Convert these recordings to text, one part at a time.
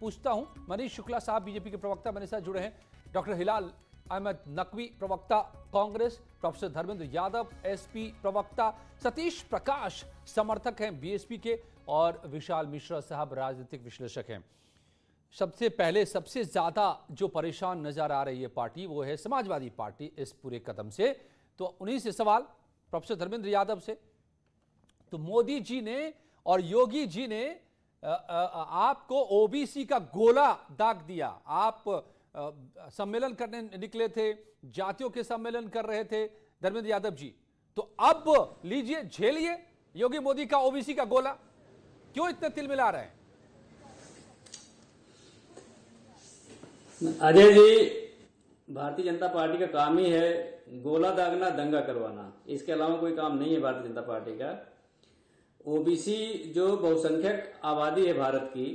पूछता हूं। मनीष शुक्ला साहब बीजेपी के प्रवक्ता मेरे साथ जुड़े हैं, डॉक्टर हिलाल अहमद नकवी प्रवक्ता कांग्रेस, प्रोफेसर धर्मेंद्र यादव एसपी प्रवक्ता, सतीश प्रकाश समर्थक हैं बीएसपी के, और विशाल मिश्रा साहब राजनीतिक विश्लेषक हैं। सबसे पहले सबसे ज्यादा जो परेशान नजर आ रही है पार्टी, वो है समाजवादी पार्टी इस पूरे कदम से। तो उन्हीं से सवाल प्रोफेसर धर्मेंद्र यादव से, तो मोदी जी ने और योगी जी ने आपको ओबीसी का गोला दाग दिया। आप सम्मेलन करने निकले थे, जातियों के सम्मेलन कर रहे थे धर्मेंद्र यादव जी, तो अब लीजिए झेलिए योगी मोदी का ओबीसी का गोला। क्यों इतने तिलमिला रहे हैं? अजय जी, भारतीय जनता पार्टी का काम ही है गोला दागना, दंगा करवाना, इसके अलावा कोई काम नहीं है भारतीय जनता पार्टी का। ओबीसी जो बहुसंख्यक आबादी है भारत की,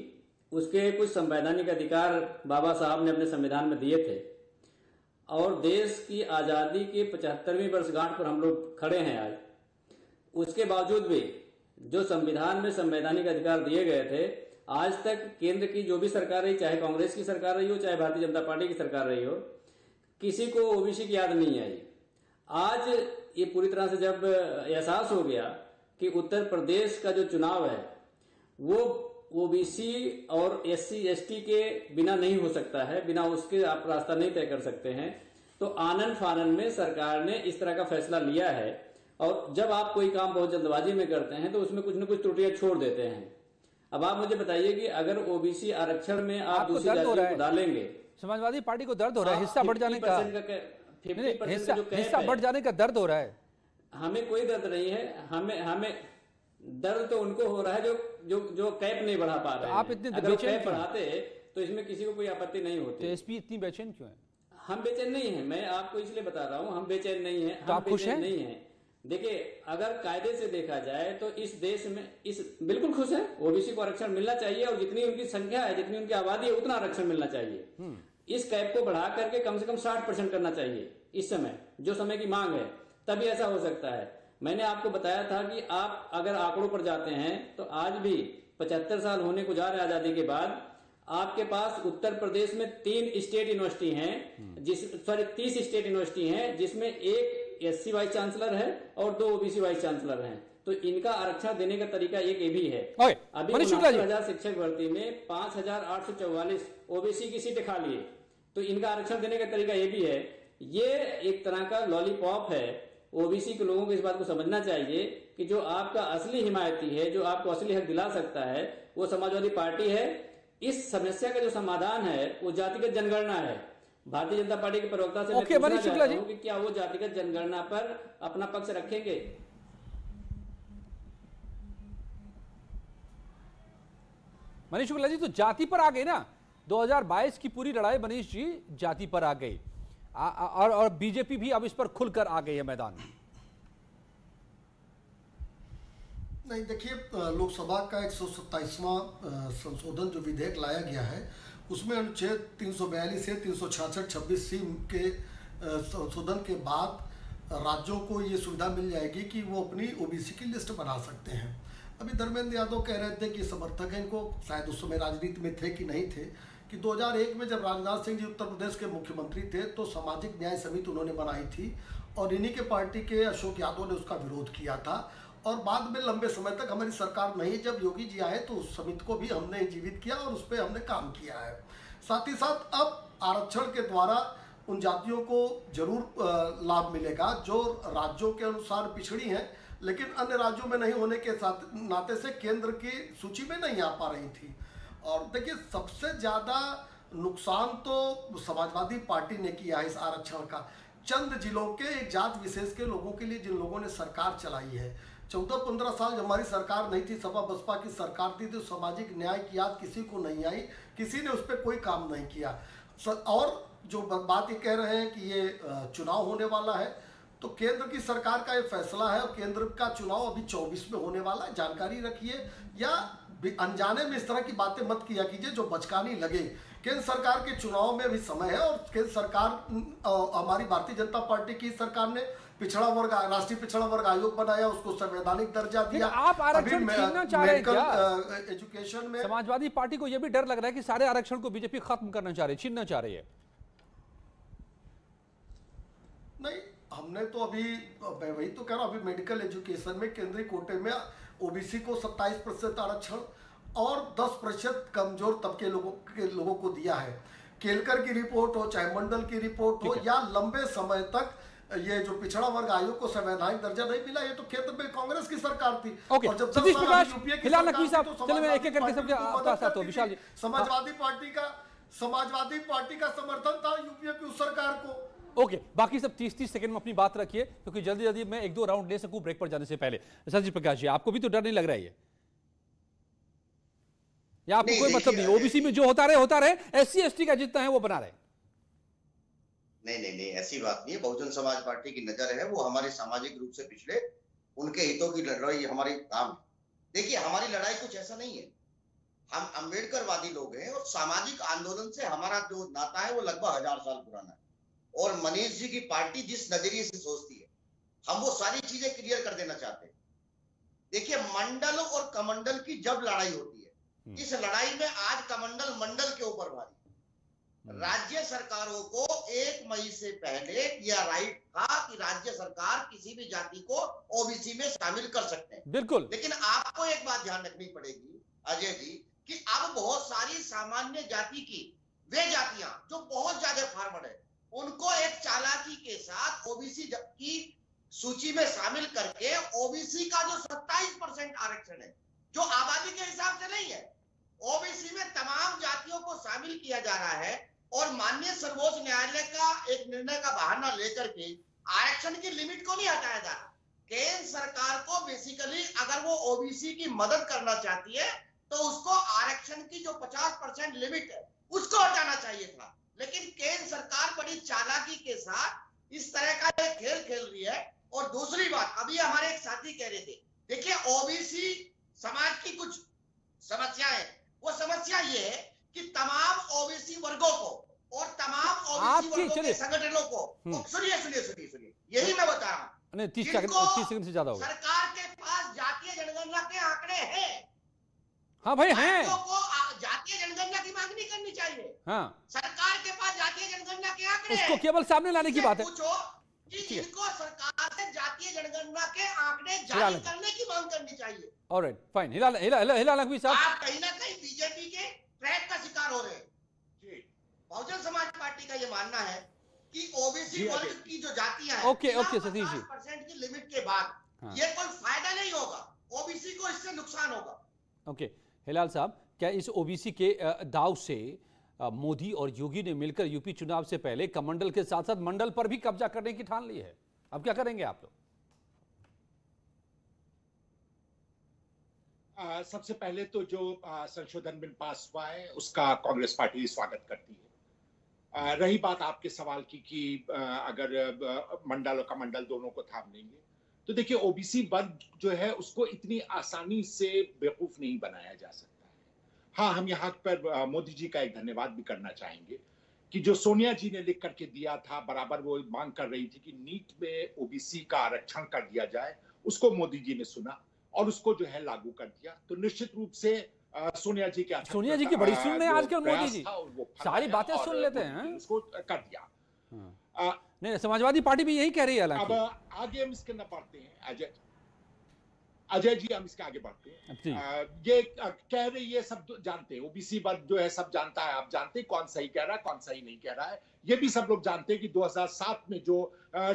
उसके कुछ संवैधानिक अधिकार बाबा साहब ने अपने संविधान में दिए थे, और देश की आजादी की 75वीं वर्षगांठ पर हम लोग खड़े हैं आज। उसके बावजूद भी जो संविधान में संवैधानिक अधिकार दिए गए थे, आज तक केंद्र की जो भी सरकार रही, चाहे कांग्रेस की सरकार रही हो, चाहे भारतीय जनता पार्टी की सरकार रही हो, किसी को ओबीसी की याद नहीं आई। आज ये पूरी तरह से जब एहसास हो गया कि उत्तर प्रदेश का जो चुनाव है वो ओबीसी और एससी एसटी के बिना नहीं हो सकता है, बिना उसके आप रास्ता नहीं तय कर सकते हैं। तो आनन फानन में सरकार ने इस तरह का फैसला लिया है, और जब आप कोई काम बहुत जल्दबाजी में करते हैं तो उसमें कुछ न कुछ त्रुटियां छोड़ देते हैं। अब आप मुझे बताइए कि अगर ओबीसी आरक्षण में आप दूसरी जातियों को डालेंगे, समाजवादी पार्टी को दर्द हो रहा है, हिस्सा बढ़ जाने का, हिस्सा बढ़ जाने का दर्द हो रहा है। हमें कोई दर्द नहीं है, हमें दर्द तो उनको हो रहा है जो कैप नहीं बढ़ा पा रहे हैं। आप इतने अगर कैप बढ़ाते तो इसमें किसी को कोई आपत्ति नहीं होती। तो एसपी इतनी बेचैन क्यों है? हम बेचैन नहीं है, मैं आपको इसलिए बता रहा हूँ, हम बेचैन नहीं है। तो आप खुश हैं? नहीं है। देखिए, अगर कायदे से देखा जाए तो इस देश में बिल्कुल खुश है। ओबीसी को आरक्षण मिलना चाहिए, और जितनी उनकी संख्या है, जितनी उनकी आबादी है, उतना आरक्षण मिलना चाहिए। इस कैप को बढ़ा करके कम से कम 60% करना चाहिए इस समय, जो समय की मांग है, तभी ऐसा हो सकता है। मैंने आपको बताया था कि आप अगर आंकड़ों पर जाते हैं तो आज भी 75 साल होने को जा रहे हैं आजादी के बाद, आपके पास उत्तर प्रदेश में 3 स्टेट यूनिवर्सिटी हैं, 30 स्टेट यूनिवर्सिटी हैं, जिसमें एक एससी वाइस चांसलर है और 2 ओबीसी वाइस चांसलर हैं। तो इनका आरक्षण देने का तरीका एक ये भी है। अभी 69,000 शिक्षक भर्ती में 5,844 ओबीसी की सीटें खाली है, तो इनका आरक्षण देने का तरीका ये भी है। ये एक तरह का लॉलीपॉप है। ओबीसी के लोगों को इस बात को समझना चाहिए कि जो आपका असली हिमायती है, जो आपको असली हक दिला सकता है, वो समाजवादी पार्टी है। इस समस्या का जो समाधान है वो जातिगत जनगणना है। भारतीय जनता पार्टी के प्रवक्ता से मैं पूछना चाहता हूं कि क्या वो जातिगत जनगणना पर अपना पक्ष रखेंगे? मनीष शुक्ला जी, तो जाति पर आ गए ना, 2022 की पूरी लड़ाई मनीष जी जाति पर आ गई, और बीजेपी भी अब इस पर खुलकर आ गई है मैदान में। नहीं, देखिए, लोकसभा का 127वां संशोधन जो विधेयक लाया गया है, उसमें अनुच्छेद 342 से 366(26) के संशोधन के बाद राज्यों को ये सुविधा मिल जाएगी कि वो अपनी ओबीसी की लिस्ट बना सकते हैं। अभी धर्मेंद्र यादव कह रहे थे कि समर्थक हैं इनको, शायद उस समय राजनीति में थे कि नहीं थे, कि 2001 में जब राजनाथ सिंह जी उत्तर प्रदेश के मुख्यमंत्री थे तो सामाजिक न्याय समिति उन्होंने बनाई थी, और इन्हीं के पार्टी के अशोक यादव ने उसका विरोध किया था। और बाद में लंबे समय तक हमारी सरकार नहीं, जब योगी जी आए तो उस समिति को भी हमने जीवित किया और उस पर हमने काम किया है। साथ ही साथ अब आरक्षण के द्वारा उन जातियों को जरूर लाभ मिलेगा जो राज्यों के अनुसार पिछड़ी हैं, लेकिन अन्य राज्यों में नहीं होने के साथ नाते से केंद्र की सूची में नहीं आ पा रही थी। और देखिए, सबसे ज़्यादा नुकसान तो समाजवादी पार्टी ने किया है इस आरक्षण का। चंद जिलों के एक जात विशेष के लोगों के लिए, जिन लोगों ने सरकार चलाई है, 14-15 साल जब हमारी सरकार नहीं थी, सपा बसपा की सरकार थी, तो सामाजिक न्याय की याद किसी को नहीं आई, किसी ने उस पर कोई काम नहीं किया। और जो बात ये कह रहे हैं कि ये चुनाव होने वाला है, तो केंद्र की सरकार का ये फैसला है, और केंद्र का चुनाव अभी 24 में होने वाला है। जानकारी रखिए, या अनजाने में इस तरह की बातें मत किया कीजिए जो बचकानी लगे। केंद्र सरकार के चुनाव में भी समय है, और केंद्र सरकार, हमारी भारतीय जनता पार्टी की सरकार ने पिछड़ा वर्ग, राष्ट्रीय पिछड़ा वर्ग आयोग बनाया, उसको संवैधानिक दर्जा दिया। आप आरक्षण छीनना चाह रहे हैं क्या? एजुकेशन में समाजवादी पार्टी को यह भी डर लग रहा है कि सारे आरक्षण को बीजेपी खत्म करना चाह रही है, छीनना चाह रही है। नहीं, हमने तो अभी, मैं वही तो कह रहा हूं, अभी मेडिकल एजुकेशन में केंद्रीय कोटे में ओबीसी को 27% आरक्षण और 10% कमजोर तबके लोगों को दिया है। केलकर की रिपोर्ट हो, चाहे मंडल की रिपोर्ट हो, या लंबे समय तक ये जो पिछड़ा वर्ग आयोग को संवैधानिक दर्जा नहीं मिला, ये तो केंद्र में कांग्रेस की सरकार थी। ओके, और जब सतीश प्रकाश, यूपीए की हिलाल सरकार नकवी साहब, थी, तो चलिए मैं एक एक करके सबके आपका साथ हो। विशाल जी, समाजवादी पार्टी का समर्थन था यूपीए की उस सरकार को। ओके, बाकी सब 30-30 सेकंड में अपनी बात रखिए, क्योंकि जल्दी जल्दी मैं 1-2 राउंड ले सकूं ब्रेक पर जाने से पहले। सतीश प्रकाश जी, आपको भी तो डर नहीं लग रहा है या आपको कोई मतलब नहीं? ओबीसी में जो होता रहे, एससी एसटी का जितना है वो बना रहे। नहीं, ऐसी बात नहीं है। बहुजन समाज पार्टी की नजर है, वो हमारे सामाजिक रूप से पिछड़े, उनके हितों की लड़ाई हमारी काम है। देखिए, हमारी लड़ाई कुछ ऐसा नहीं है, हम अम्बेडकरवादी लोग हैं और सामाजिक आंदोलन से हमारा जो नाता है वो लगभग 1000 साल पुराना है। और मनीष जी की पार्टी जिस नजरिए से सोचती है, हम वो सारी चीजें क्लियर कर देना चाहते हैं। देखिए, मंडल और कमंडल की जब लड़ाई होती है, इस लड़ाई में आज कमंडल मंडल के ऊपर भारी। राज्य सरकारों को 1 मई से पहले यह राइट था कि राज्य सरकार किसी भी जाति को ओबीसी में शामिल कर सकते हैं, बिल्कुल। लेकिन आपको एक बात ध्यान रखनी पड़ेगी अजय जी, कि अब बहुत सारी सामान्य जाति की वे जातियां जो बहुत ज्यादा फार्मर है, उनको एक चालाकी के साथ ओबीसी की सूची में शामिल करके ओबीसी का जो 27% आरक्षण है, जो आबादी के हिसाब से नहीं है, ओबीसी में तमाम जातियों को शामिल किया जा रहा है। और माननीय सर्वोच्च न्यायालय का एक निर्णय का बहाना लेकर के आरक्षण की लिमिट को नहीं हटाया जा रहा। केंद्र सरकार को बेसिकली अगर वो ओबीसी की मदद करना चाहती है तो उसको आरक्षण की जो 50% लिमिट है उसको हटाना चाहिए था, लेकिन केंद्र सरकार बड़ी चालाकी के साथ इस तरह का एक खेल खेल रही है। और दूसरी बात, अभी हमारे एक साथी कह रहे थे, देखिए ओबीसी समाज की कुछ समस्याएं, वो समस्या ये है कि तमाम ओबीसी वर्गों को और तमाम ओबीसी वर्गों के संगठनों को, सुनिए, यही मैं बता रहा हूं, नहीं 30 सेकंड से ज्यादा होगा। सरकार के पास जातीय जनगणना के आंकड़े हैं। हाँ भाई हैं, को जातीय जनगणना की मांग नहीं करनी चाहिए। हाँ, सरकार के पास जातीय जनगणना के आंकड़े उसको केवल सामने लाने की बात है। पूछो कि इनको सरकार से जातीय जनगणना के आंकड़े जारी करने की मांग करनी चाहिए। Alright, fine. हिलाल नकवी साहब, आप कहीं ना कहीं बीजेपी के ट्रैप का शिकार हो रहे हैं। बहुजन समाज पार्टी का ये मानना है कि ओबीसी वर्ग की जो जातियां हैं, ओके सतीश जी, 50% की लिमिट के बाद ये कोई फायदा नहीं होगा, ओबीसी को इससे नुकसान होगा। ओके, हिलाल साहब, क्या इस ओबीसी के दाव से मोदी और योगी ने मिलकर यूपी चुनाव से पहले कमंडल के साथ साथ मंडल पर भी कब्जा करने की ठान ली है? अब क्या करेंगे आप लोग? सबसे पहले तो जो संशोधन बिल पास हुआ है उसका कांग्रेस पार्टी स्वागत करती है। रही बात आपके सवाल की कि अगर मंडल और कमंडल दोनों को थाम लेंगे, तो देखिए ओबीसी वर्ग जो है उसको इतनी आसानी से बेवकूफ नहीं बनाया जा सकता है। हाँ, हम यहाँ पर मोदी जी का एक धन्यवाद भी करना चाहेंगे कि जो सोनिया जी ने लिख करके दिया था, बराबर वो मांग कर रही थी कि नीट में ओबीसी का आरक्षण कर दिया जाए, उसको मोदी जी ने सुना और उसको जो है लागू कर दिया। तो निश्चित रूप से सोनिया जी की बड़ी सुन रहे हैं आज के मोदी जी, सारी बातें सुन लेते हैं, उसको कर दिया। नहीं, समाजवादी पार्टी भी यही कह रही है। अब आगे हम इसके न बढ़ते हैं अजय जी, हम इसके आगे बढ़ते हैं। ये कह रही है, सब जानते हैं, ओबीसी वर्ग जो है सब जानता है, आप जानते हैं कौन सही कह रहा है कौन सही नहीं कह रहा है। ये भी सब लोग जानते हैं कि 2007 में जो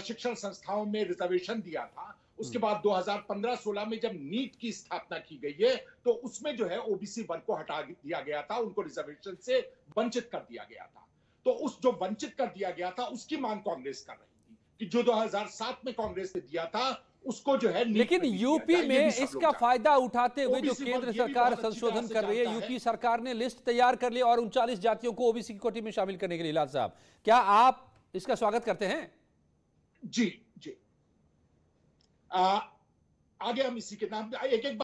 शिक्षण संस्थाओं में रिजर्वेशन दिया था, उसके बाद 2015-16 में जब नीट की स्थापना की गई है तो उसमें जो है ओबीसी वर्ग को हटा दिया गया था, उनको रिजर्वेशन से वंचित कर दिया गया था। तो उस जो वंचित कर दिया गया था उसकी मांग कांग्रेस कर रही थी कि जो 2007 में कांग्रेस ने दिया था उसको जो है, लेकिन यूपी में इसका फायदा उठाते हुए जो केंद्र सरकार संशोधन कर रही है, यूपी सरकार ने लिस्ट तैयार कर ली और 39 जातियों को ओबीसी की कोटि में शामिल करने के लिए। हिलाल साहब, क्या आप इसका स्वागत करते हैं? जी, आगे हम इसी के नाम एक